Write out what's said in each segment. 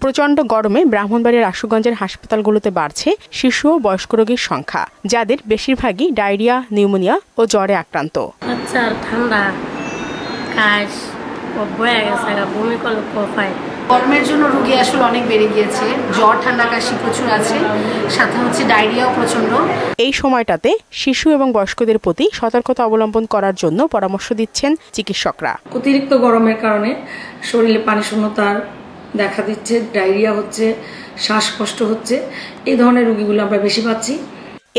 প্রচণ্ড গরমে ব্রাহ্মণবাড়িয়ার আশুগঞ্জের হাসপাতালগুলোতে বাড়ছে শিশু ও বয়স্ক রোগীর সংখ্যা, যাদের বেশিরভাগই ডায়রিয়া, নিউমোনিয়া ও জ্বরে আক্রান্ত। ঠান্ডা, কাশ, বমি করলে কফ হয়। গরমের জন্য রোগী আসলে অনেক বেড়ে গিয়েছে। জ্বর, ঠান্ডা, কাশি প্রচুর আছে, সাথে হচ্ছে ডায়রিয়াও প্রচন্ড। এই সময়টাতে শিশু এবং বয়স্কদের প্রতি সতর্কতা অবলম্বন করার জন্য পরামর্শ দিচ্ছেন চিকিৎসকরা। অতিরিক্ত গরমের কারণে শরীরে পানি শূন্যতার দেখা দিচ্ছে, ডায়রিয়া হচ্ছে, শ্বাসকষ্ট হচ্ছে, এই ধরনের রোগীগুলো আমরা বেশি পাচ্ছি।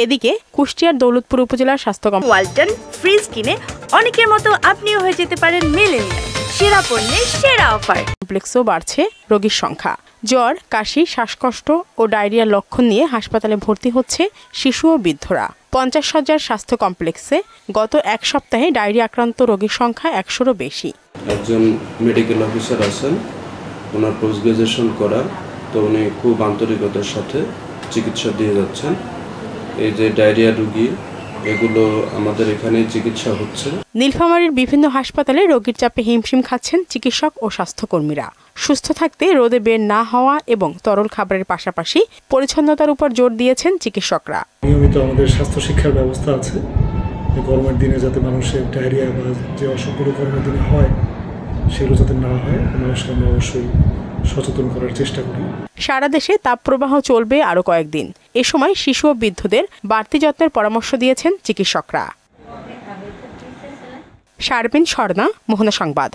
এদিকে কুষ্টিয়ার দৌলতপুর উপজেলার স্বাস্থ্য ওয়ালটন ফ্রিজ কিনে অনেকের মতো আপনিও হয়ে যেতে পারেন মিলেনিয়াল। সেরা পণ্যের সেরা অফার। কমপ্লেক্সেও বাড়ছে রোগীর সংখ্যা। জ্বর, কাশি, শ্বাসকষ্ট ও ডায়রিয়ার লক্ষণ নিয়ে হাসপাতালে ভর্তি হচ্ছে শিশু ও বৃদ্ধরা। 50 শয্যার স্বাস্থ্য কমপ্লেক্সে গত এক সপ্তাহে ডায়রিয়া আক্রান্ত রোগীর সংখ্যা 100-রও বেশি। একজন মেডিকেল অফিসার আছেন, ওনার পোস্ট গ্রাজুয়েশন করা, তো উনি খুব আন্তরিকতার সাথে চিকিৎসা দিয়ে যাচ্ছেন। এই যে ডায়রিয়া রোগী, এগুলো আমাদের এখানে চিকিৎসা হচ্ছে। নীলফামারীর বিভিন্ন হাসপাতালে রোগীর চাপে হিমশিম খাচ্ছেন চিকিৎসক ও স্বাস্থ্যকর্মীরা। সুস্থ থাকতে রোদে বের না হওয়া এবং তরল খাবারের পাশাপাশি পরিচ্ছন্নতার উপর জোর দিয়েছেন চিকিৎসকরা। নিয়মিত আমাদের স্বাস্থ্য শিক্ষার ব্যবস্থা আছে, গরমের দিনে যাতে মানুষের ডায়রিয়া বা যে অসুখগুলো গরমের দিনে হয় সেগুলো যাতে না হয়, মানুষকে আমরা অবশ্যই সচেতন করার চেষ্টা করি। সারা দেশে তাপপ্রবাহ চলবে আরও কয়েকদিন। এ সময় শিশু ও বৃদ্ধদের বাড়তি যত্নের পরামর্শ দিয়েছেন চিকিৎসকরা। শারমিন স্বর্ণা, মোহনা সংবাদ।